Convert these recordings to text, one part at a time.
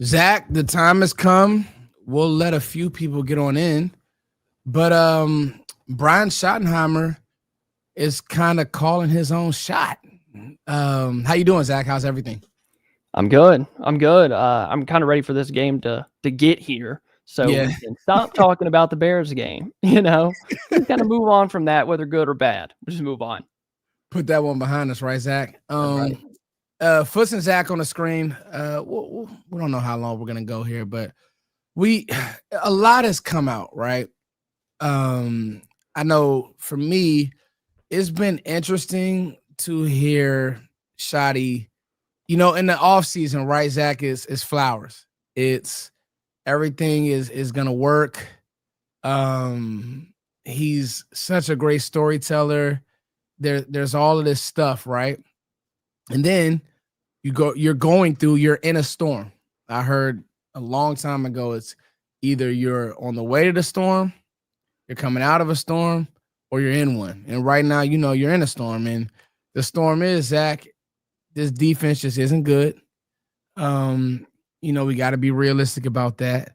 Zach, the time has come. We'll let a few people get on in, but Brian Schottenheimer is kind of calling his own shot. How you doing, Zach? How's everything? I'm good. I'm good. I'm kind of ready for this game to get here, so Yeah, we can stop talking about the Bears game. Just kind of move on from that, whether good or bad. We'll just move on. put that one behind us, right, Zach? That's right. Foots and Zach on the screen. We don't know how long we're gonna go here, but we a lot has come out, right? I know for me, it's been interesting to hear Shotty, in the off season, right? Zach is flowers. It's everything is gonna work. He's such a great storyteller. There's all of this stuff, right? And then you're in a storm. I heard a long time ago, it's either you're on the way to the storm, you're coming out of a storm, or you're in one. And right now, you're in a storm. And the storm is, Zach, this defense just isn't good. We got to be realistic about that.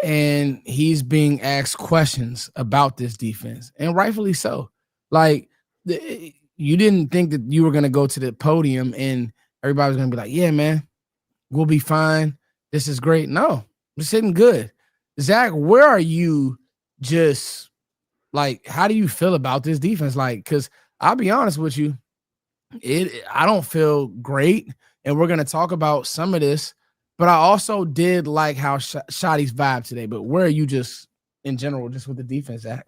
And he's being asked questions about this defense, and rightfully so. Like, you didn't think that you were going to go to the podium and everybody was going to be like, yeah, man, we'll be fine. This is great. No, this isn't good. Zach, where are you just like, how do you feel about this defense? Like, because I'll be honest with you, I don't feel great. And we're going to talk about some of this, but I also did like how Shotty's vibe today. But where are you just in general, just with the defense, Zach?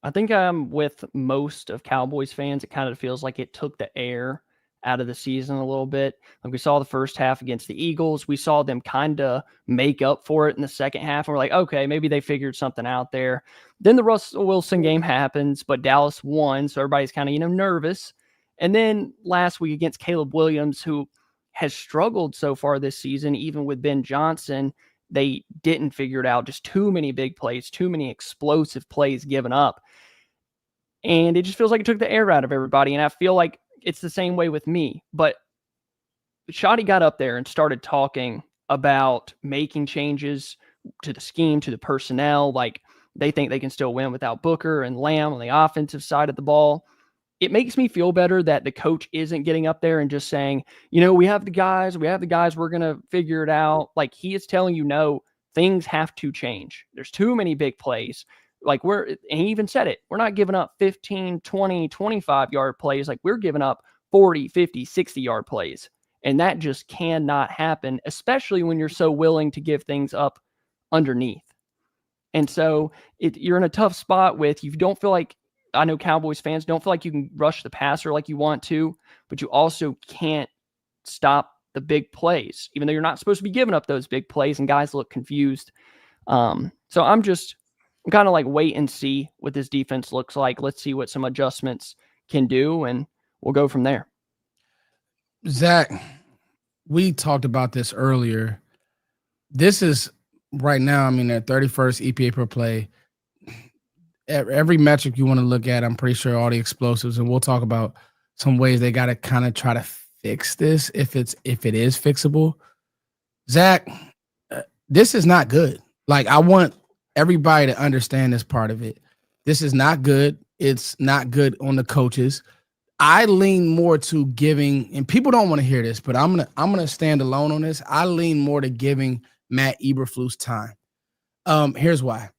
I think I'm with most of Cowboys fans. It kind of feels like it took the air out of the season a little bit. Like we saw the first half against the Eagles. We saw them kind of make up for it in the second half. And we're like, okay, maybe they figured something out there. Then the Russell Wilson game happens, but Dallas won. So everybody's kind of, nervous. And then last week against Caleb Williams, who has struggled so far this season, even with Ben Johnson, they didn't figure it out. Just too many big plays, too many explosive plays given up. And it just feels like it took the air out of everybody. And I feel like it's the same way with me. But Shotty got up there and started talking about making changes to the scheme, to the personnel. Like, they think they can still win without Booker and Lamb on the offensive side of the ball. It makes me feel better that the coach isn't getting up there and just saying, we have the guys, we're going to figure it out. Like, he is telling you, no, things have to change. There's too many big plays. Like, and he even said it, we're not giving up 15, 20, 25-yard plays. Like, we're giving up 40, 50, 60-yard plays. And that just cannot happen, especially when you're so willing to give things up underneath. And so you're in a tough spot you don't feel like, I know Cowboys fans don't feel like you can rush the passer like you want to, but you also can't stop the big plays, even though you're not supposed to be giving up those big plays, and guys look confused. So I'm kind of like wait and see what this defense looks like. Let's see what some adjustments can do, and we'll go from there. Zach, we talked about this earlier. This is right now, their 31st EPA per play. Every metric you want to look at, I'm pretty sure all the explosives, and we'll talk about some ways they got to kind of try to fix this if it is fixable. Zach, this is not good. Like, I want everybody to understand this part of it. This is not good. It's not good on the coaches. I lean more to giving, and people don't want to hear this, but I'm gonna stand alone on this. I lean more to giving Matt Eberflus time. Here's why.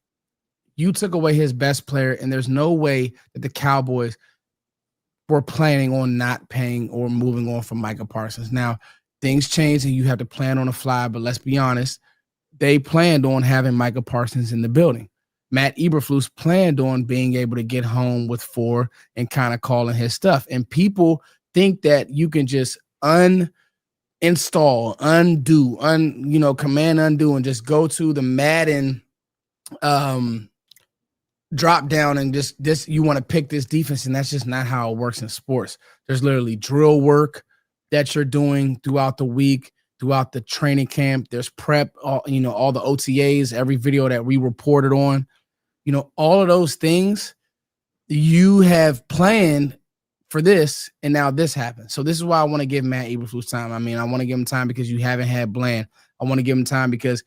You took away his best player, and there's no way that the Cowboys were planning on not paying or moving on from Micah Parsons. Now, things change, and you have to plan on the fly, but let's be honest, they planned on having Micah Parsons in the building. Matt Eberflus planned on being able to get home with 4 and kind of calling his stuff. And people think that you can just uninstall, undo, command undo, and just go to the Madden drop down and just this, you want to pick this defense, and that's just not how it works in sports. There's literally drill work that you're doing throughout the week, throughout the training camp. There's prep, all the OTAs, every video that we reported on, all of those things you have planned for this, and now this happens. So this is why I want to give Matt Eberflus time. I mean, I want to give him time because you haven't had Bland. I want to give him time because,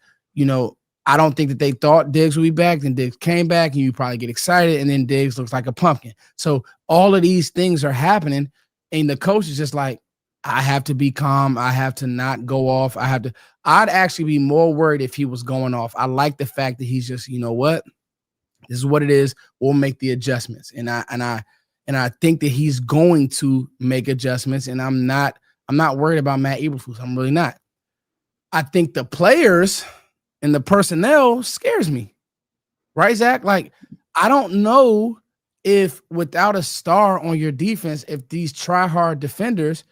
I don't think that they thought Diggs would be back. Then Diggs came back, and you probably get excited, and then Diggs looks like a pumpkin. So all of these things are happening, and the coach is just like, I have to be calm. I have to not go off. I'd actually be more worried if he was going off. I like the fact that he's just, what? This is what it is. We'll make the adjustments. And I think that he's going to make adjustments. And I'm not worried about Matt Eberflus. I'm really not. I think the players and the personnel scares me. Right, Zach? Like, I don't know if without a star on your defense, if these try-hard defenders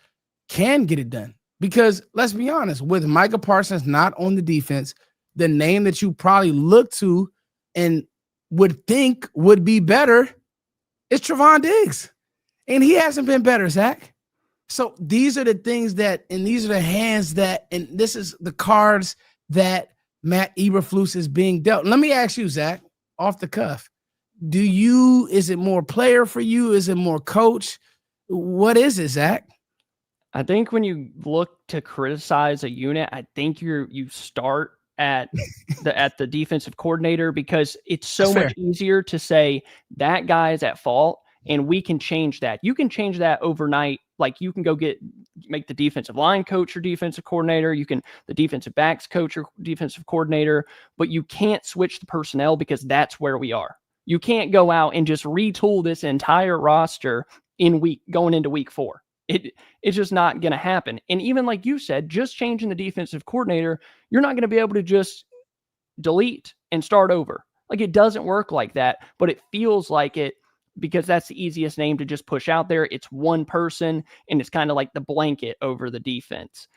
can get it done. Because let's be honest, with Micah Parsons not on the defense, the name that you probably look to and would think would be better is Trevon Diggs. And he hasn't been better, Zach. So these are the things and these are the hands and this is the cards that Matt Eberflus is being dealt. Let me ask you, Zach, off the cuff. Is it more player for you? Is it more coach? What is it, Zach? I think when you look to criticize a unit, I think you start at the defensive coordinator, because it's so much easier to say that guy is at fault and we can change that. You can change that overnight. Like, you can go make the defensive line coach your defensive coordinator. The defensive backs coach your defensive coordinator, but you can't switch the personnel, because that's where we are. You can't go out and just retool this entire roster going into week 4. It's just not going to happen. And even like you said, just changing the defensive coordinator, you're not going to be able to just delete and start over. Like, it doesn't work like that, but it feels like it, because that's the easiest name to just push out there. It's one person, and it's kind of like the blanket over the defense.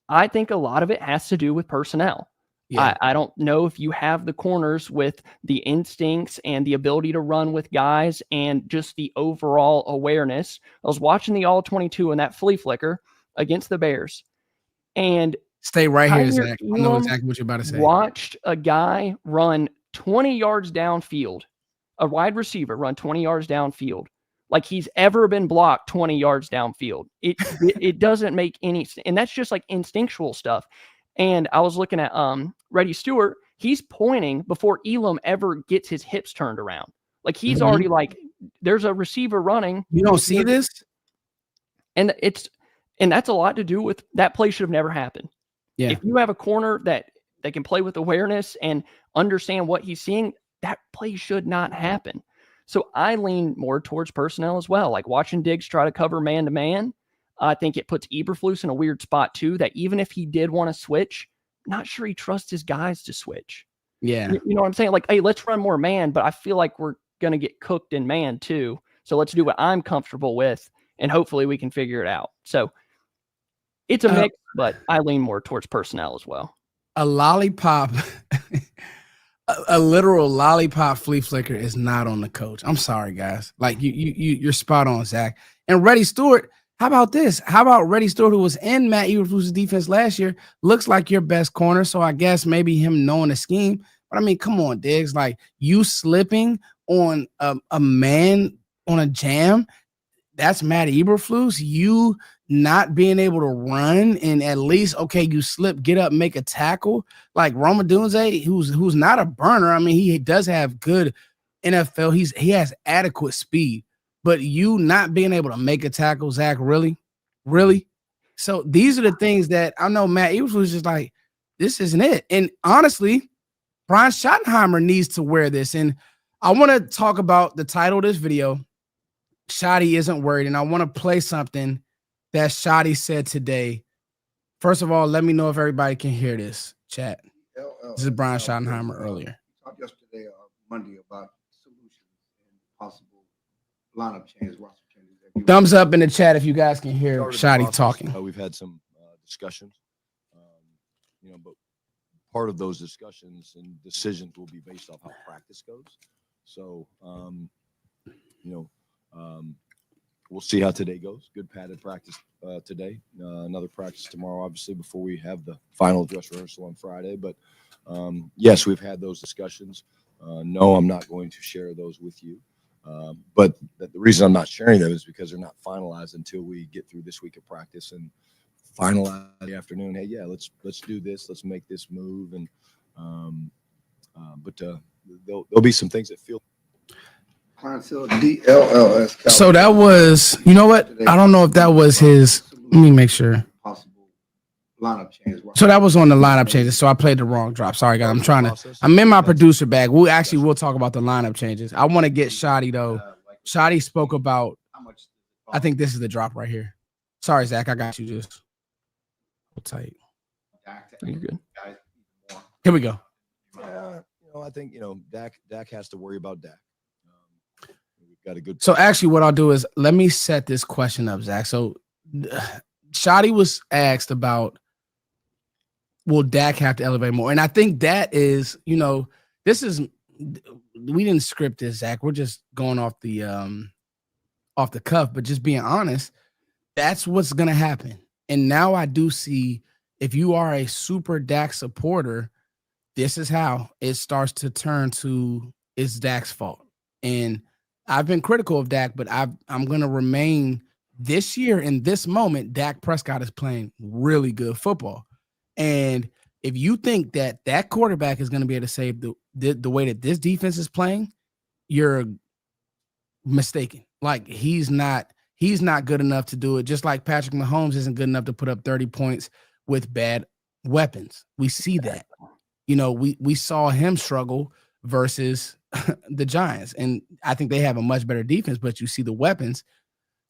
I think a lot of it has to do with personnel. Yeah. I don't know if you have the corners with the instincts and the ability to run with guys and just the overall awareness. I was watching the All-22 in that flea flicker against the Bears. And stay right here, Zach. I know exactly what you're about to say. Watched a guy run 20 yards downfield, a wide receiver run 20 yards downfield, like he's ever been blocked 20 yards downfield. It doesn't make any sense. And that's just like instinctual stuff. And I was looking at Reddy Stewart. He's pointing before Elam ever gets his hips turned around. Like, he's already like, there's a receiver running. You don't see this? And that's a lot to do with that play should have never happened. Yeah. If you have a corner that can play with awareness and understand what he's seeing, that play should not happen. So I lean more towards personnel as well. Like, watching Diggs try to cover man-to-man, I think it puts Eberflus in a weird spot too, that even if he did want to switch, not sure he trusts his guys to switch. Yeah. You know what I'm saying? Like, hey, let's run more man, but I feel like we're going to get cooked in man too. So let's do what I'm comfortable with, and hopefully we can figure it out. So it's a mix, but I lean more towards personnel as well. A lollipop, a literal lollipop flea flicker is not on the coach. I'm sorry, guys. Like, you're spot on, Zach. And Reddy Stewart, how about this? How about Reddy Stewart, who was in Matt Eberflus' defense last year, looks like your best corner. So I guess maybe him knowing the scheme. But I mean, come on, Diggs. Like, you slipping on a man on a jam, that's Matt Eberflus. You not being able to run, and at least, okay, you slip, get up, make a tackle. Like Roma Dunze, who's not a burner. I mean, he does have good NFL. He has adequate speed. But you not being able to make a tackle, Zach, really? So these are the things that I know Matt Eberflus was just like, this isn't it. And honestly, Brian Schottenheimer needs to wear this. And I want to talk about the title of this video, Shotty Isn't Worried. And I want to play something that Shotty said today. First of all, let me know if everybody can hear this, chat. This is Brian Schottenheimer earlier. We talked yesterday, Monday, about solutions and possible lineup changes, roster changes. Thumbs up in the chat if you guys can hear Shotty talking. We've had some discussions, but part of those discussions and decisions will be based off how practice goes. So, we'll see how today goes. Good padded practice today. Another practice tomorrow, obviously, before we have the final dress rehearsal on Friday. But, yes, we've had those discussions. No, I'm not going to share those with you. But the reason I'm not sharing them is because they're not finalized until we get through this week of practice and finalize the afternoon. Hey, yeah, let's do this. Let's make this move. And but there'll be some things that feel. Clientele DLLS. So that was, you know what? I don't know if that was his. Let me make sure. Possible lineup change. So that was on the lineup changes. So I played the wrong drop. Sorry, guys. I'm in my producer bag. We'll talk about the lineup changes. I want to get Shotty though. Shotty spoke about. I think this is the drop right here. Sorry, Zach. I got you. Just hold tight. You're good. Here we go. I think Dak has to worry about Dak. We've got a good. So actually, what I'll do is let me set this question up, Zach. So Shotty was asked about, will Dak have to elevate more? And I think that is, this is, we didn't script this, Zach. We're just going off the cuff, but just being honest, that's what's going to happen. And now I do see, if you are a super Dak supporter, this is how it starts to turn to it's Dak's fault. And I've been critical of Dak, but I'm going to remain this year in this moment. Dak Prescott is playing really good football. And if you think that that quarterback is going to be able to save the way that this defense is playing, you're mistaken. Like he's not good enough to do it. Just like Patrick Mahomes isn't good enough to put up 30 points with bad weapons. We see that. We saw him struggle versus the Giants, and I think they have a much better defense, but you see the weapons.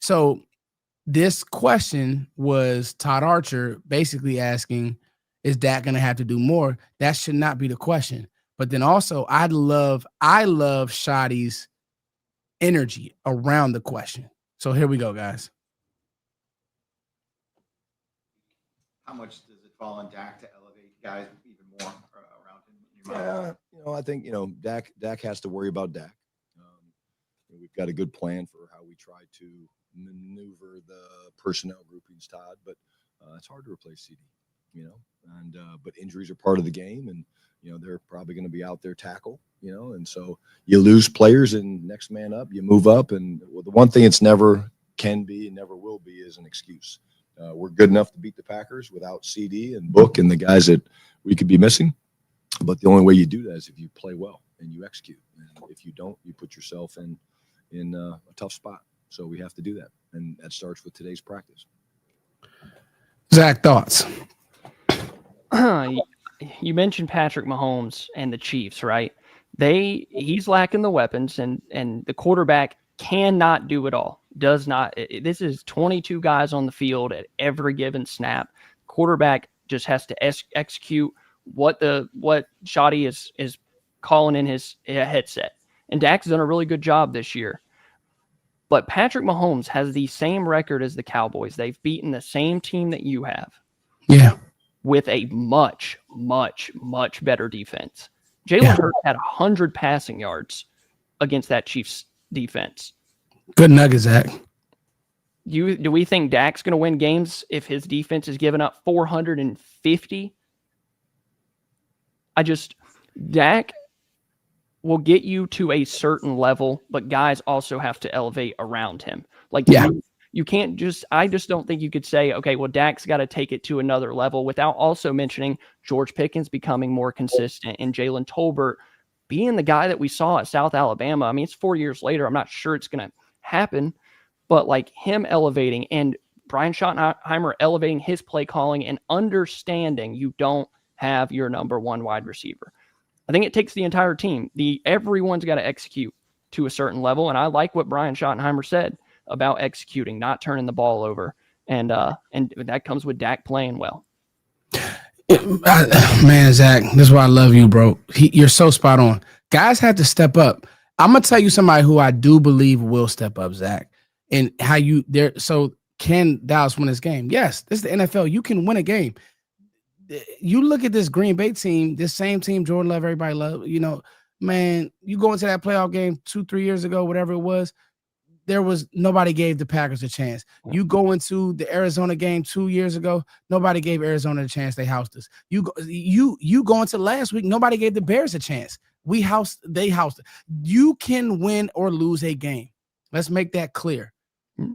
So this question was Todd Archer basically asking, is Dak going to have to do more? That should not be the question. But then also I love Shotty's energy around the question. So here we go, guys. How much does it fall on Dak to elevate guys even more around him? I think Dak has to worry about Dak. We've got a good plan for how we try to maneuver the personnel groupings, Todd, but it's hard to replace CD. But injuries are part of the game, and they're probably going to be out there tackle. And so you lose players, and next man up, you move up, and the one thing it's never can be and never will be is an excuse. We're good enough to beat the Packers without CD and Book and the guys that we could be missing. But the only way you do that is if you play well and you execute. And if you don't, you put yourself in a tough spot. So we have to do that, and that starts with today's practice. Zach, thoughts? You mentioned Patrick Mahomes and the Chiefs, right? He's lacking the weapons, and the quarterback cannot do it all. Does not. This is 22 guys on the field at every given snap. Quarterback just has to execute what Shotty is calling in his headset. And Dak's done a really good job this year. But Patrick Mahomes has the same record as the Cowboys. They've beaten the same team that you have. Yeah. With a much, much, much better defense. Jalen Hurts had 100 passing yards against that Chiefs defense. Good nugget, Zach. Do we think Dak's going to win games if his defense is giving up 450? Dak will get you to a certain level, but guys also have to elevate around him. You can't I just don't think you could say, okay, well, Dak's got to take it to another level without also mentioning George Pickens becoming more consistent and Jalen Tolbert being the guy that we saw at South Alabama. I mean, it's 4 years later. I'm not sure it's going to happen, but like him elevating and Brian Schottenheimer elevating his play calling and understanding you don't have your number one wide receiver. I think it takes the entire team. Everyone's got to execute to a certain level. And I like what Brian Schottenheimer said about executing, not turning the ball over. And that comes with Dak playing well. Man, Zach, this is why I love you, bro. You're so spot on. Guys have to step up. I'm going to tell you somebody who I do believe will step up, Zach. And how so can Dallas win this game? Yes, this is the NFL. You can win a game. You look at this Green Bay team, this same team Jordan Love, everybody love, man, you go into that playoff game 2-3 years ago, whatever it was, nobody gave the Packers a chance. You go into the Arizona game 2 years ago, nobody gave Arizona a chance. They housed us. You go into last week, nobody gave the Bears a chance. They housed. You can win or lose a game. Let's make that clear.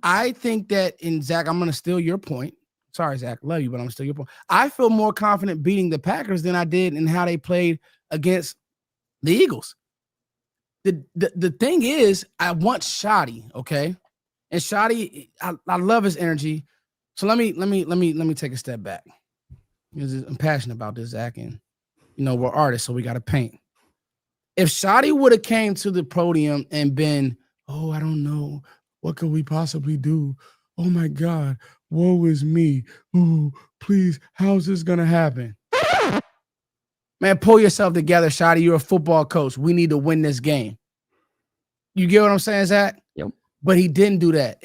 I think that in Zach, I'm going to steal your point. Sorry, Zach, love you, but I'm going to steal your point. I feel more confident beating the Packers than I did in how they played against the Eagles. The thing is, I want Shotty, okay? And Shotty, I love his energy. So let me take a step back. Because I'm passionate about this, Zach, and we're artists, so we got to paint. If Shotty would have came to the podium and been, oh, I don't know, what could we possibly do? Oh my God, woe is me. Oh, please, how's this gonna happen? Man, pull yourself together, Shotty. You're a football coach. We need to win this game. You get what I'm saying, Zach? Yep. But he didn't do that.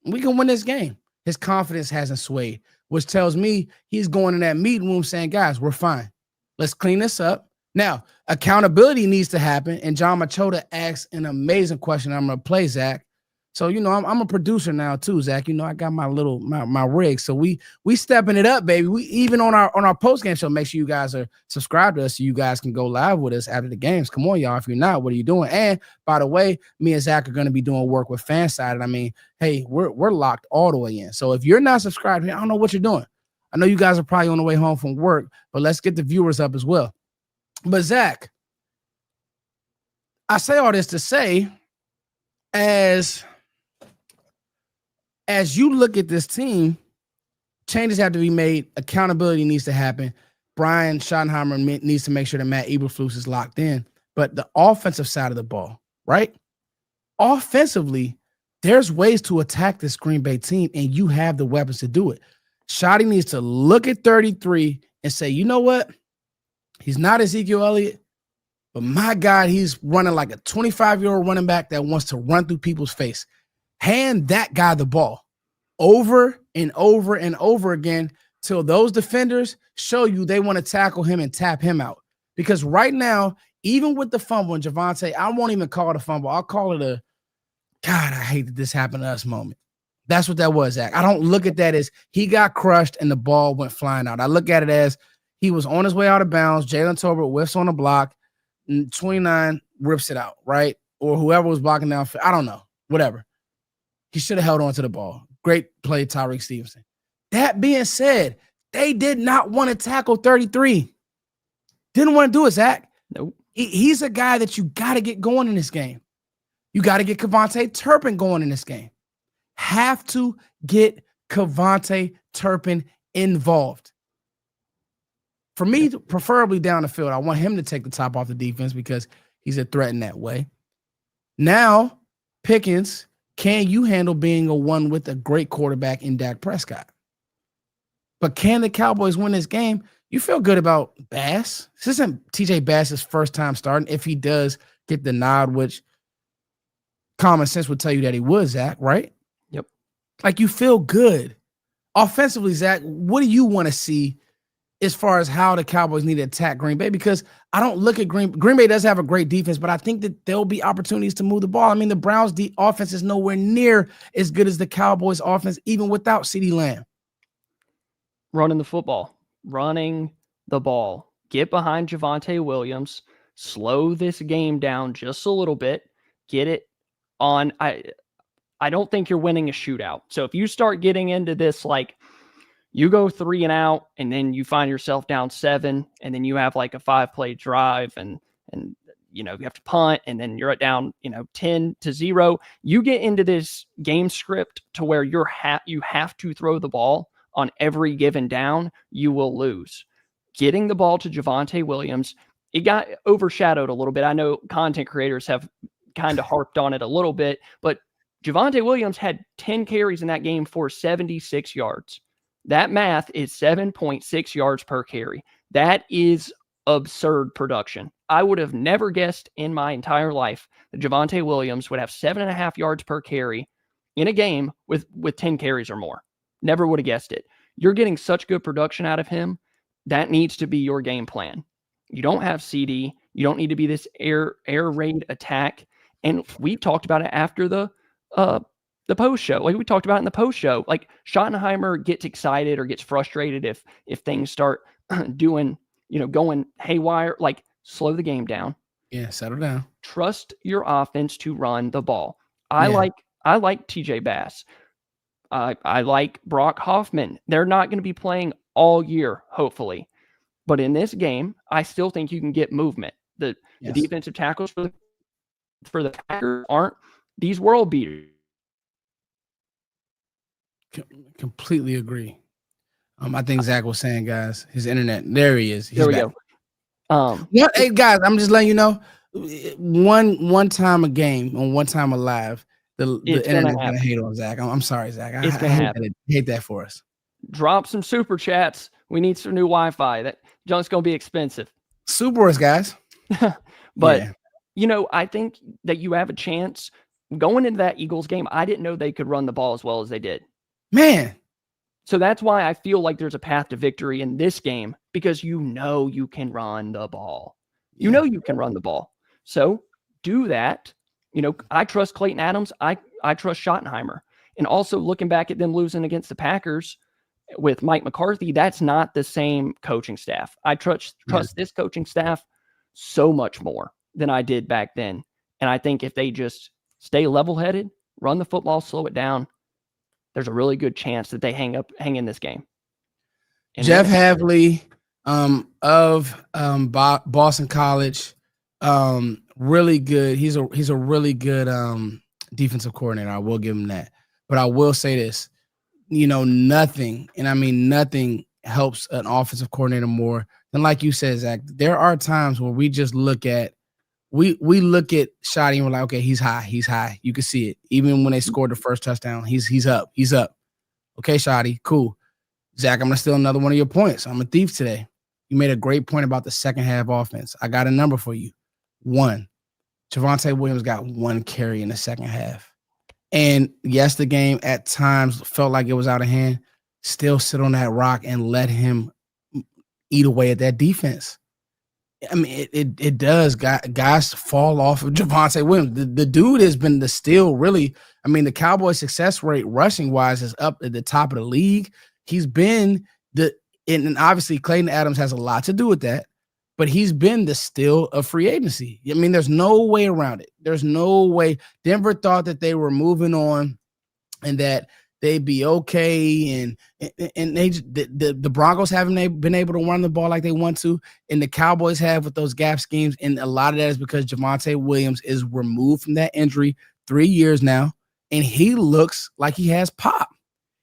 We can win this game. His confidence hasn't swayed, which tells me he's going in that meeting room saying, guys, we're fine. Let's clean this up. Now, accountability needs to happen. And John Machota asked an amazing question. I'm going to play, Zach. So, I'm a producer now too, Zach. I got my little my rig. So we stepping it up, baby. We even on our post-game show, make sure you guys are subscribed to us so you guys can go live with us after the games. Come on, y'all. If you're not, what are you doing? And by the way, me and Zach are going to be doing work with Fansided. I mean, hey, we're locked all the way in. So if you're not subscribed, I don't know what you're doing. I know you guys are probably on the way home from work, but let's get the viewers up as well. But Zach, I say all this to say, as you look at this team, changes have to be made. Accountability needs to happen. Brian Schottenheimer needs to make sure that Matt Eberflus is locked in. But the offensive side of the ball, right? Offensively, there's ways to attack this Green Bay team, and you have the weapons to do it. Shotty needs to look at 33 and say, you know what? He's not Ezekiel Elliott, but my God, he's running like a 25-year-old running back that wants to run through people's face. Hand that guy the ball over and over and over again till those defenders show you they want to tackle him and tap him out. Because right now, even with the fumble and Javonte, I won't even call it a fumble. I'll call it a, God, I hate that this happened to us moment. That's what that was, Zach. I don't look at that as he got crushed and the ball went flying out. I look at it as he was on his way out of bounds. Jalen Tolbert whiffs on the block. 29 rips it out, right? Or whoever was blocking down. I don't know. Whatever. He should have held on to the ball. Great play, Tyreek Stevenson. That being said, they did not want to tackle 33. Didn't want to do it, Zach. Nope. He's a guy that you got to get going in this game. You got to get Kevontae Turpin going in this game. Have to get Kevontae Turpin involved. For me, preferably down the field, I want him to take the top off the defense because he's a threat in that way. Now, Pickens, can you handle being a one with a great quarterback in Dak Prescott? But can the Cowboys win this game? You feel good about Bass. This isn't TJ Bass's first time starting. If he does get the nod, which common sense would tell you that he would, Zach, right? Yep. Like you feel good. Offensively, Zach, what do you want to see as far as how the Cowboys need to attack Green Bay? Because I don't look at Green Bay does have a great defense, but I think that there'll be opportunities to move the ball. I mean, the Browns' offense is nowhere near as good as the Cowboys' offense, even without CeeDee Lamb. Running the football, running the ball. Get behind Javonte Williams. Slow this game down just a little bit. Get it on. I don't think you're winning a shootout. So if you start getting into this, like, you go 3 and out, and then you find yourself down 7, and then you have like a 5-play drive, and you have to punt, and then you're down 10-0. You get into this game script to where you have to throw the ball on every given down. You will lose. Getting the ball to Javonte Williams, it got overshadowed a little bit. I know content creators have kind of harped on it a little bit, but Javonte Williams had 10 carries in that game for 76 yards. That math is 7.6 yards per carry. That is absurd production. I would have never guessed in my entire life that Javonte Williams would have 7.5 yards per carry in a game with 10 carries or more. Never would have guessed it. You're getting such good production out of him. That needs to be your game plan. You don't have CD. You don't need to be this air raid attack. And we talked about it after the post show. Like we talked about in the post show, like Schottenheimer gets excited or gets frustrated if things start going haywire. Like, slow the game down. Yeah, settle down. Trust your offense to run the ball. I Yeah. like TJ Bass. I like Brock Hoffman. They're not going to be playing all year, hopefully. But in this game, I still think you can get movement. The Yes. defensive tackles for the Packers aren't these world beaters. Completely agree. I think Zach was saying, guys, his internet. There he is. He's There we back. go. Hey guys, I'm just letting you know. One time a game on one time alive, the internet's gonna hate on Zach. I'm sorry, Zach. I hate that for us. Drop some super chats. We need some new Wi-Fi. That junk's gonna be expensive. Supers, guys. But yeah. I think that you have a chance going into that Eagles game. I didn't know they could run the ball as well as they did. Man. So that's why I feel like there's a path to victory in this game, because you can run the ball. You know you can run the ball. So do that. I trust Clayton Adams. I trust Schottenheimer. And also looking back at them losing against the Packers with Mike McCarthy, that's not the same coaching staff. I trust this coaching staff so much more than I did back then. And I think if they just stay level-headed, run the football, slow it down, there's a really good chance that they hang in this game. And Jeff Havley of Boston College, really good. He's a really good defensive coordinator. I will give him that. But I will say this, nothing, and I mean nothing helps an offensive coordinator more than, like you said, Zach. There are times where we just look at we look at Shotty and we're like, okay, he's high. You can see it. Even when they scored the first touchdown, he's up. Okay, Shotty, cool. Zach, I'm gonna steal another one of your points. I'm a thief today. You made a great point about the second half offense. I got a number for you. 1. Javonte Williams got 1 carry in the second half. And yes, the game at times felt like it was out of hand. Still sit on that rock and let him eat away at that defense. I mean, it does. Guys fall off of Javonte Williams. The dude has been the steal, really. I mean, the Cowboys' success rate rushing-wise is up at the top of the league. He's been and obviously Clayton Adams has a lot to do with that, but he's been the steal of free agency. I mean, there's no way around it. There's no way. Denver thought that they were moving on and that they'd be okay, and the Broncos haven't been able to run the ball like they want to, and the Cowboys have with those gap schemes, and a lot of that is because Javonte Williams is removed from that injury 3 years now, and he looks like he has pop.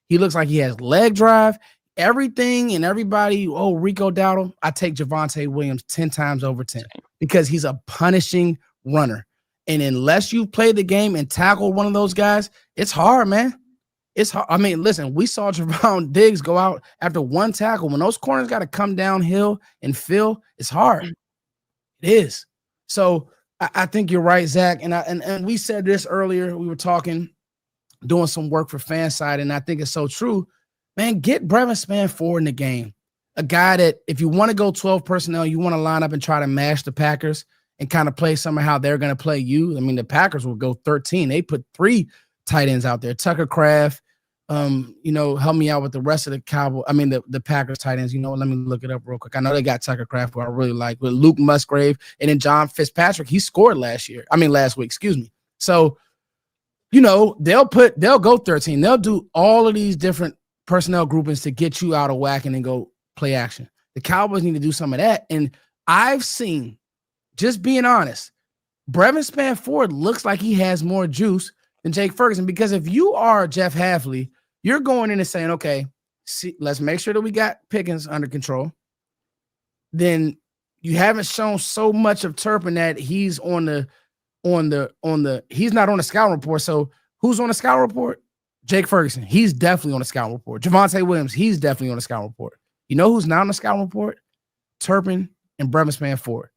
He looks like he has leg drive, everything, and everybody. Oh, Rico Dowdle. I take Javonte Williams 10 times over 10 because he's a punishing runner. And unless you play the game and tackle one of those guys, it's hard, man. It's hard. I mean, listen, we saw Trevon Diggs go out after 1 tackle. When those corners got to come downhill and fill, it's hard. It is. So I think you're right, Zach. And we said this earlier. We were talking, doing some work for fan side, and I think it's so true. Man, get Brevin Spann in the game. A guy that if you want to go 12 personnel, you want to line up and try to mash the Packers and kind of play some of how they're going to play you. I mean, the Packers will go 13. They put 3 tight ends out there. Tucker Kraft, help me out with the rest of the Cowboy. I mean, the Packers tight ends. Let me look it up real quick. I know they got Tucker Kraft, who I really like, with Luke Musgrave, and then John Fitzpatrick. He scored last week, excuse me. So, they'll go 13. They'll do all of these different personnel groupings to get you out of whack and then go play action. The Cowboys need to do some of that. And I've seen, just being honest, Brevin Spann looks like he has more juice than Jake Ferguson, because if you are Jeff Havley, you're going in and saying, okay, let's make sure that we got Pickens under control. Then you haven't shown so much of Turpin that he's he's not on the scout report. So who's on the scout report? Jake Ferguson. He's definitely on the scout report. Javonte Williams. He's definitely on the scout report. You know who's not on the scout report? Turpin and Brevin Spann.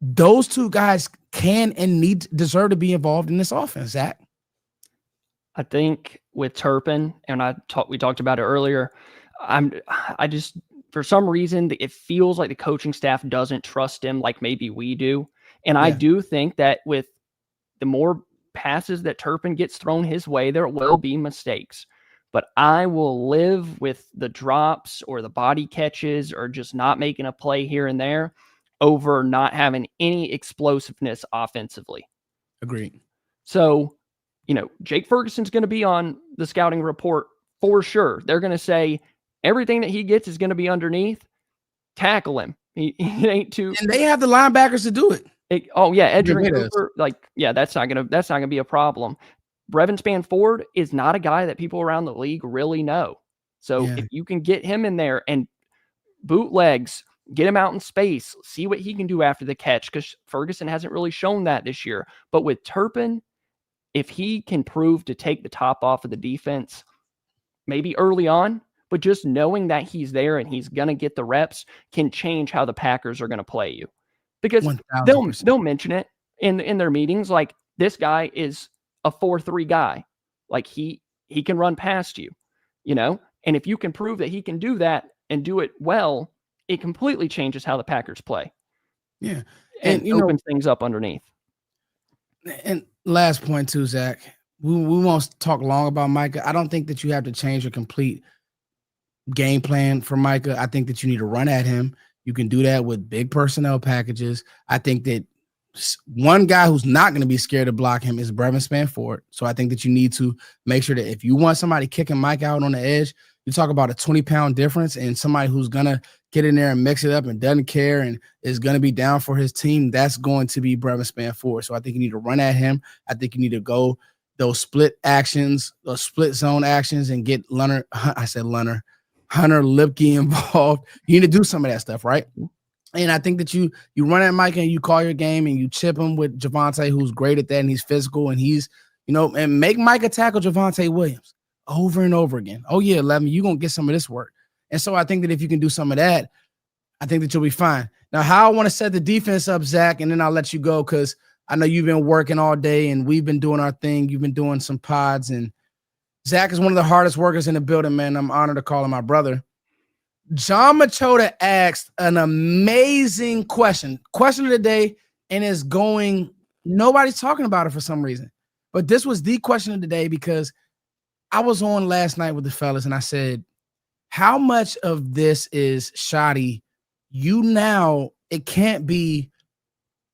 Those 2 guys can and deserve to be involved in this offense, Zach. I think with Turpin, and we talked about it earlier, I just, for some reason, it feels like the coaching staff doesn't trust him like maybe we do. And I do think that with the more passes that Turpin gets thrown his way, there will be mistakes. But I will live with the drops or the body catches or just not making a play here and there. over not having any explosiveness offensively. Agreed. So, Jake Ferguson's going to be on the scouting report for sure. They're going to say everything that he gets is going to be underneath. Tackle him. He ain't too. And they have the linebackers to do it. Edgerrin Cooper, that's not gonna be a problem. Brevin Spanford is not a guy that people around the league really know. So if you can get him in there and bootlegs, get him out in space, see what he can do after the catch, because Ferguson hasn't really shown that this year. But with Turpin, if he can prove to take the top off of the defense, maybe early on, but just knowing that he's there and he's going to get the reps can change how the Packers are going to play you. Because 1000%. they'll mention it in their meetings, like, this guy is a 4-3 guy. Like, he can run past you, and if you can prove that he can do that and do it well, it completely changes how the Packers play. Yeah. And opens things up underneath. And last point too, Zach, we won't talk long about Micah. I don't think that you have to change your complete game plan for Micah. I think that you need to run at him. You can do that with big personnel packages. I think that one guy who's not going to be scared to block him is Brevin Spanford. So I think that you need to make sure that if you want somebody kicking Mike out on the edge, you talk about a 20-pound difference and somebody who's going to get in there and mix it up and doesn't care and is going to be down for his team, that's going to be Brevin Spanford. So I think you need to run at him. I think you need to go those split actions, those split zone actions, and get Hunter Lipke involved. You need to do some of that stuff, right? And I think that you run at Mike and you call your game and you chip him with Javonte, who's great at that, and he's physical, and he's, and make Micah tackle Javonte Williams over and over again. Oh yeah, 11, you're going to get some of this work. And so I think that if you can do some of that, I think that you'll be fine. Now, how I want to set the defense up, Zach, and then I'll let you go, because I know you've been working all day and we've been doing our thing. You've been doing some pods, and Zach is one of the hardest workers in the building, man. I'm honored to call him my brother. John Machota asked an amazing question of the day, and is nobody's talking about it for some reason. But this was the question of the day, because I was on last night with the fellas and I said, how much of this is Shotty? It can't be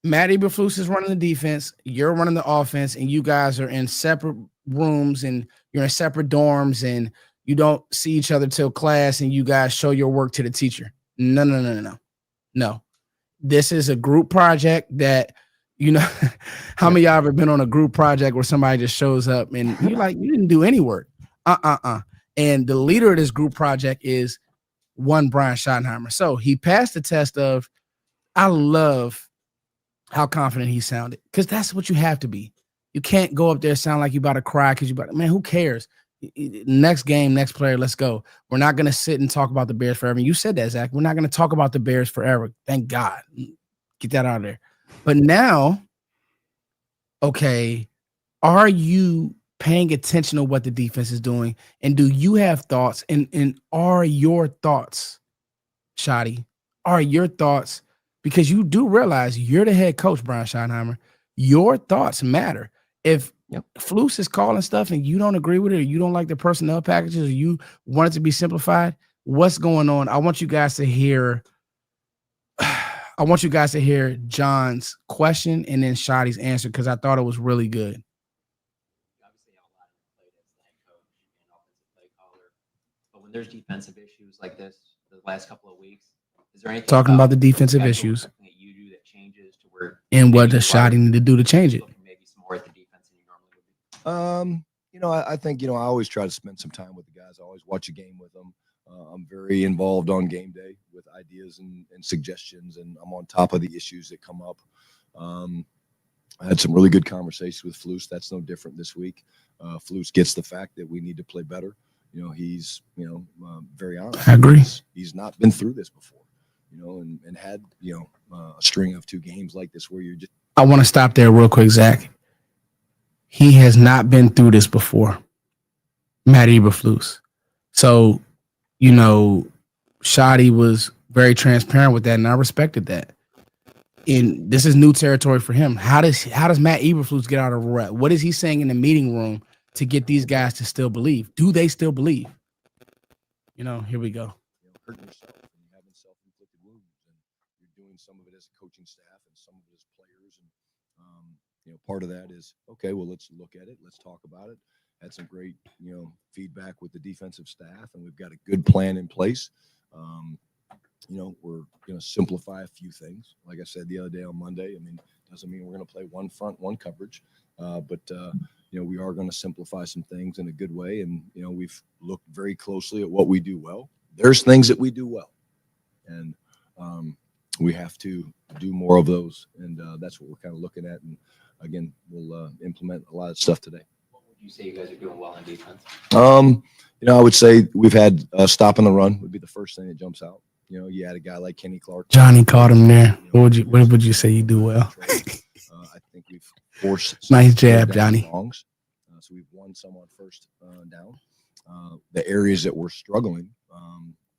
Matt Eberflus is running the defense, you're running the offense, and you guys are in separate rooms and you're in separate dorms and you don't see each other till class and you guys show your work to the teacher. No. This is a group project that, how many of y'all ever been on a group project where somebody just shows up and you're like, you didn't do any work. And the leader of this group project is one Brian Schottenheimer. So he passed the test of, I love how confident he sounded, because that's what you have to be. You can't go up there sound like you about to cry because man, who cares? Next game, next player, let's go. We're not going to sit and talk about the Bears forever. You said that, Zach. We're not going to talk about the Bears forever. Thank God. Get that out of there. But now, okay, are you paying attention to what the defense is doing? And do you have thoughts? And are your thoughts, Shotty, are your thoughts, because you do realize you're the head coach, Brian Schottenheimer, your thoughts matter. If Flus is calling stuff and you don't agree with it, or you don't like the personnel packages, or you want it to be simplified, what's going on? I want you guys to hear John's question and then Shotty's answer, because I thought it was really good. Obviously, a lot of played as the head coach and offensive play caller, but when there's defensive issues like this, the last couple of weeks, is there anything talking about the defensive issues that you do that changes to where, and what does Shotty need to do to change it? Maybe some more at the defense than you normally would be? I think, I always try to spend some time with the guys. I always watch a game with them. I'm very involved on game day with ideas and suggestions, and I'm on top of the issues that come up. I had some really good conversations with Flus. That's no different this week. Flus gets the fact that we need to play better. He's, very honest. I agree. He's not been through this before, and had, a string of 2 games like this where you're just. I want to stop there real quick, Zach. He has not been through this before, Matt Eberflus. So, Shotty was very transparent with that, and I respected that. And this is new territory for him. How does Matt Eberflus get out of a rut? What is he saying in the meeting room to get these guys to still believe? Do they still believe? Here we go. Hurting yourself and having self-inflicted wounds, and you're doing some of it as a coaching staff and some of it as players. And, part of that is, okay, well, let's look at it. Let's talk about it. Had some great, feedback with the defensive staff, and we've got a good plan in place. We're going to simplify a few things. Like I said the other day on Monday, doesn't mean we're going to play one front, one coverage, but we are going to simplify some things in a good way. And, we've looked very closely at what we do well. There's things that we do well, and we have to do more of those. And that's what we're kind of looking at. And again, we'll implement a lot of stuff today. What would you say you guys are doing well in defense? I would say we've had stopping the run would be the first thing that jumps out. You had a guy like Kenny Clark. Johnny caught him there. What would you say you do well? I think we've forced nice jab, Johnny. Longs. So we've won some on first down. The areas that we're struggling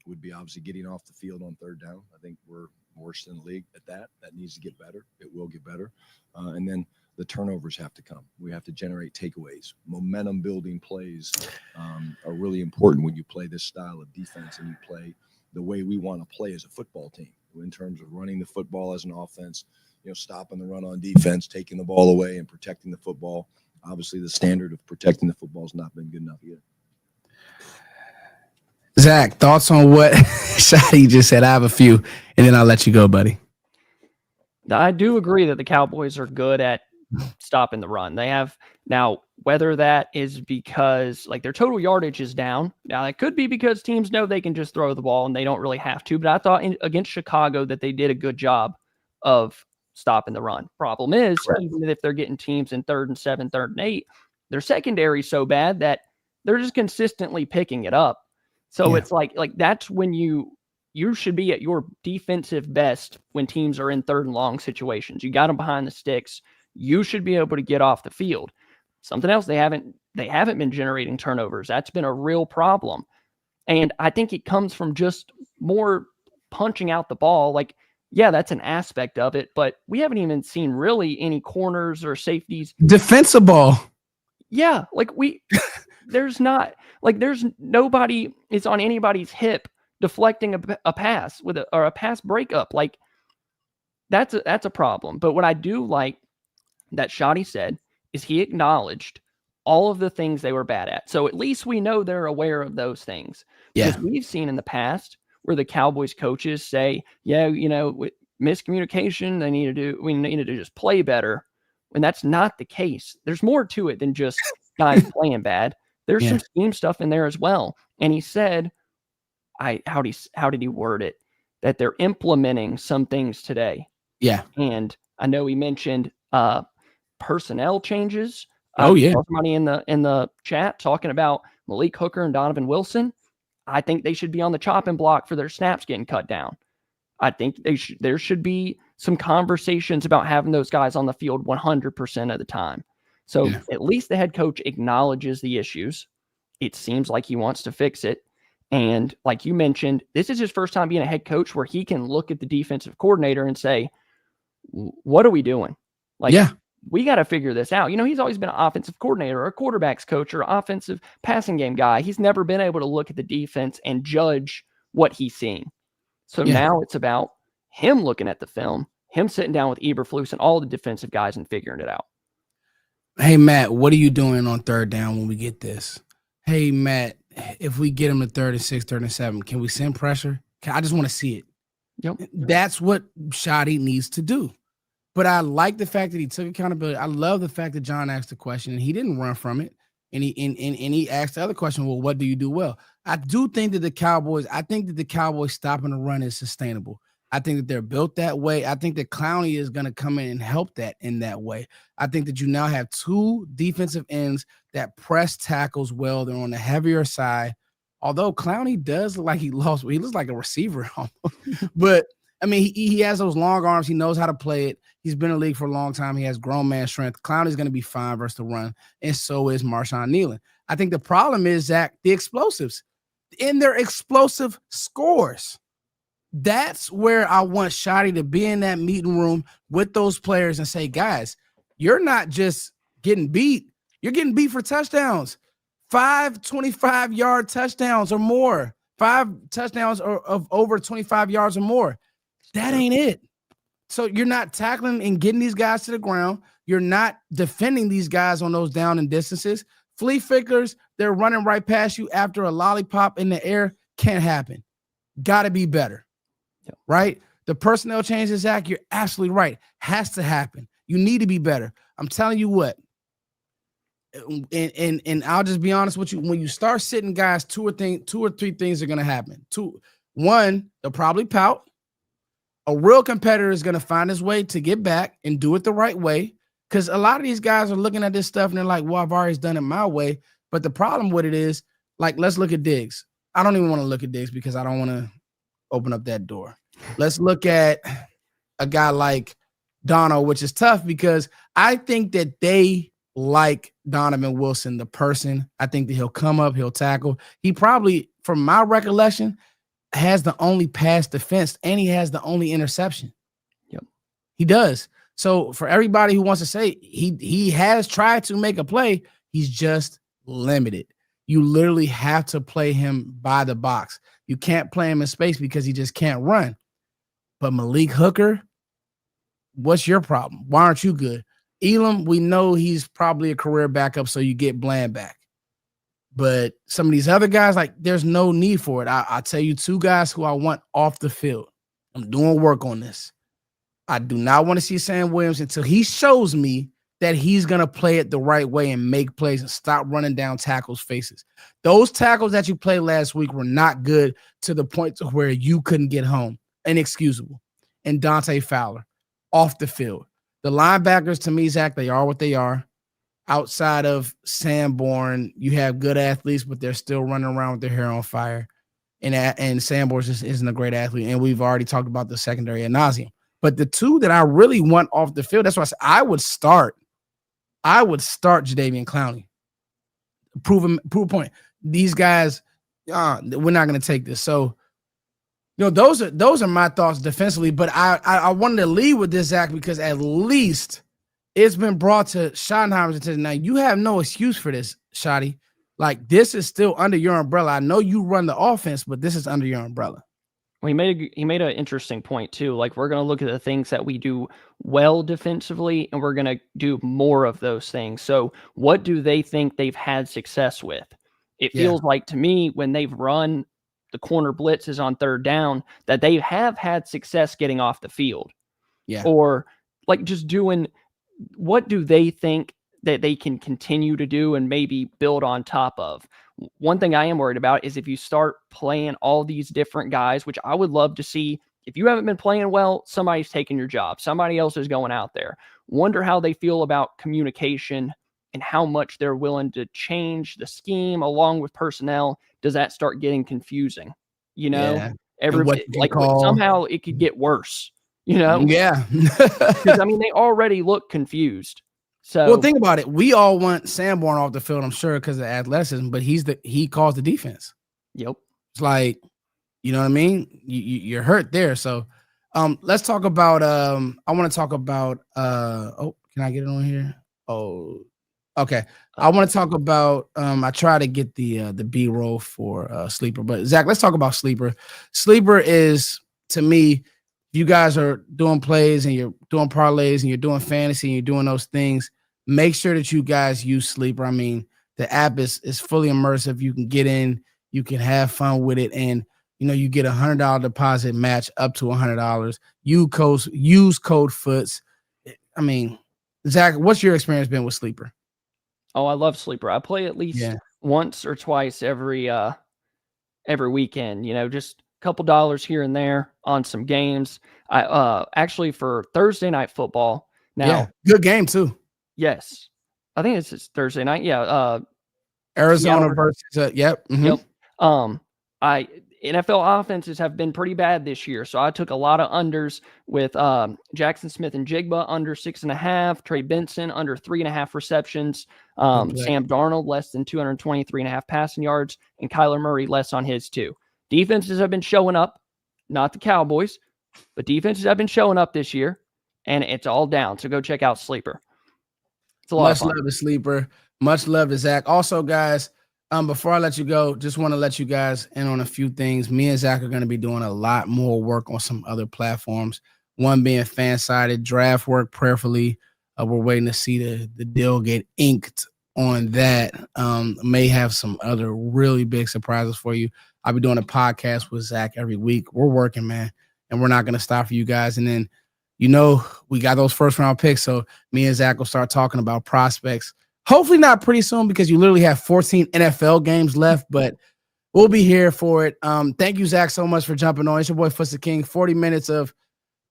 would be obviously getting off the field on third down. I think we're worse than the league at that. That needs to get better. It will get better. And then the turnovers have to come. We have to generate takeaways. Momentum building plays are really important when you play this style of defense and you play the way we want to play as a football team in terms of running the football as an offense, stopping the run on defense, taking the ball away and protecting the football. Obviously, the standard of protecting the football has not been good enough either. Zach, thoughts on what Shotty just said? I have a few, and then I'll let you go, buddy. I do agree that the Cowboys are good at stopping the run. They have now, whether that is because their total yardage is down. Now it could be because teams know they can just throw the ball and they don't really have to, but I thought against Chicago that they did a good job of stopping the run. Problem is, even if they're getting teams in 3rd and 7, 3rd and 8, their secondary is so bad that they're just consistently picking it up. So it's like that's when you should be at your defensive best when teams are in 3rd and long situations. You got them behind the sticks. You should be able to get off the field. Something else, they haven't been generating turnovers. That's been a real problem. And I think it comes from just more punching out the ball. That's an aspect of it, but we haven't even seen really any corners or safeties. Defensive ball. Yeah. There's nobody is on anybody's hip deflecting a pass or a pass breakup. That's a problem. But what I do like that Shotty said is he acknowledged all of the things they were bad at. So at least we know they're aware of those things. Yeah. Because we've seen in the past where the Cowboys coaches say, with miscommunication, we need to just play better. When that's not the case. There's more to it than just guys playing bad. There's some scheme stuff in there as well. And he said, how did he word it? That they're implementing some things today. Yeah. And I know he mentioned personnel changes. Oh yeah. Somebody in the chat talking about Malik Hooker and Donovan Wilson. I think they should be on the chopping block for their snaps getting cut down. I think there should be some conversations about having those guys on the field 100% of the time. So at least the head coach acknowledges the issues. It seems like he wants to fix it. And like you mentioned, this is his first time being a head coach where he can look at the defensive coordinator and say, what are we doing? We got to figure this out. He's always been an offensive coordinator or a quarterback's coach or offensive passing game guy. He's never been able to look at the defense and judge what he's seeing. So now it's about him looking at the film, him sitting down with Eberflus and all the defensive guys and figuring it out. Hey, Matt, what are you doing on 3rd down when we get this? Hey, Matt, if we get him to 3rd and 6, 3rd and 7, can we send pressure? I just want to see it. Yep. That's what Shotty needs to do. But I like the fact that he took accountability. I love the fact that John asked the question and he didn't run from it. And he asked the other question, well, what do you do well? I think that the Cowboys stopping the run is sustainable. I think that they're built that way. I think that Clowney is going to come in and help that in that way. I think that you now have 2 defensive ends that press tackles well. They're on the heavier side. Although Clowney does look like he looks like a receiver almost. But he has those long arms. He knows how to play it. He's been in the league for a long time. He has grown man strength. Clowney's going to be fine versus the run, and so is Marshawn Nealon. I think the problem is, Zach, the explosives. In their explosive scores. That's where I want Shotty to be in that meeting room with those players and say, guys, you're not just getting beat. You're getting beat for touchdowns. 5 25-yard touchdowns or more. 5 touchdowns of over 25 yards or more. That ain't it. So you're not tackling and getting these guys to the ground. You're not defending these guys on those down and distances. Flea flickers, they're running right past you after a lollipop in the air. Can't happen. Got to be better. Yep. Right? The personnel changes, Zach, you're absolutely right. Has to happen. You need to be better. I'm telling you what. And I'll just be honest with you. When you start sitting guys, two or three things are going to happen. One, they'll probably pout. A real competitor is going to find his way to get back and do it the right way. Because a lot of these guys are looking at this stuff and they're like, well, I've already done it my way. But the problem with it is, like, let's look at Diggs. I don't even want to look at Diggs because I don't want to open up that door. Let's look at a guy like Dono, which is tough because I think that they like Donovan Wilson, the person. I think that he'll come up, he'll tackle. He probably, from my recollection, has the only pass defense and he has the only interception. Yep. He does. So for everybody who wants to say he has tried to make a play, he's just limited. You literally have to play him by the box. You can't play him in space because he just can't run. But Malik Hooker, what's your problem? Why aren't you good? Elam, we know he's probably a career backup, so you get Bland back. But some of these other guys, like, there's no need for it. I'll tell you two guys who I want off the field. I'm doing work on this. I do not want to see Sam Williams until he shows me that he's going to play it the right way and make plays and stop running down tackles' faces. Those tackles that you played last week were not good to the point to where you couldn't get home. Inexcusable. And Dante Fowler, off the field. The linebackers, to me, Zach, they are what they are. Outside of Sanborn, you have good athletes, but they're still running around with their hair on fire. And Sanborn just isn't a great athlete. And we've already talked about the secondary ad nauseum. But the two that I really want off the field, that's why I said I would start Jadeveon Clowney. Prove a point. These guys, we're not going to take this. So, those are my thoughts defensively. But I wanted to lead with this, Zach, because at least it's been brought to Schottenheimer's attention. Now, you have no excuse for this, Shotty. Like, this is still under your umbrella. I know you run the offense, but this is under your umbrella. Well, he made an interesting point too. Like, we're going to look at the things that we do well defensively, and we're going to do more of those things. So what do they think they've had success with? It feels like to me when they've run the corner blitzes on third down that they have had success getting off the field. Yeah. Or like just doing, what do they think that they can continue to do and maybe build on top of? One thing I am worried about is if you start playing all these different guys, which I would love to see. If you haven't been playing well, somebody's taking your job. Somebody else is going out there. Wonder how they feel about communication and how much they're willing to change the scheme along with personnel. Does that start getting confusing? Yeah. Like somehow it could get worse, Yeah. Because I mean, they already look confused. So, well, think about it. We all want Sanborn off the field, I'm sure, because of athleticism, but he calls the defense. Yep. It's like, you know what I mean? You're hurt there. So let's talk about I want to talk about can I get it on here? Oh, okay. I want to talk about I try to get the B-roll for Sleeper, but Zach, let's talk about Sleeper. Sleeper is, to me, you guys are doing plays and you're doing parlays and you're doing fantasy and you're doing those things, make sure that you guys use Sleeper. I mean, the app is full immersive. You can get in, you can have fun with it, and you get $100 deposit match up to $100. Use code FOOTS. I mean, Zach, what's your experience been with Sleeper? Oh, I love Sleeper. I play at least once or twice every weekend. Just couple dollars here and there on some games. I actually for Thursday night football. Now, good game too. Yes. I think it's Thursday night. Yeah. Arizona versus Yep. NFL offenses have been pretty bad this year. So I took a lot of unders with Jackson Smith and Jigba under 6.5, Trey Benson under 3.5 receptions, Sam Darnold less than 223.5 passing yards, and Kyler Murray less on his too. Defenses have been showing up, not the Cowboys, but defenses have been showing up this year, and it's all down. So go check out Sleeper. It's a lot of fun. Much love to Sleeper. Much love to Zach. Also, guys, before I let you go, just want to let you guys in on a few things. Me and Zach are going to be doing a lot more work on some other platforms. one being fan-sided. Draft work prayerfully. We're waiting to see the deal get inked on that. May have some other really big surprises for you. I'll be doing a podcast with Zach every week. We're working, man, and we're not going to stop for you guys. And then, we got those first-round picks, so me and Zach will start talking about prospects. Hopefully not pretty soon because you literally have 14 NFL games left, but we'll be here for it. Thank you, Zach, so much for jumping on. It's your boy, Footsdaking. 40 minutes of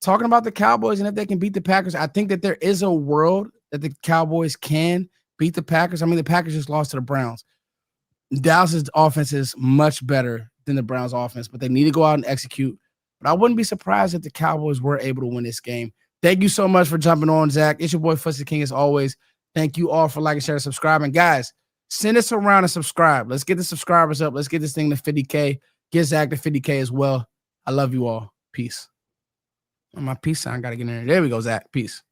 talking about the Cowboys and if they can beat the Packers. I think that there is a world that the Cowboys can beat the Packers. I mean, the Packers just lost to the Browns. Dallas's offense is much better than the Browns' offense, but they need to go out and execute. But I wouldn't be surprised if the Cowboys were able to win this game. Thank you so much for jumping on, Zach. It's your boy, Footsdaking, as always. Thank you all for liking, sharing, subscribing. Guys, send us around and subscribe. Let's get the subscribers up. Let's get this thing to 50K. Get Zach to 50K as well. I love you all. Peace. My peace sign got to get in there. There we go, Zach. Peace.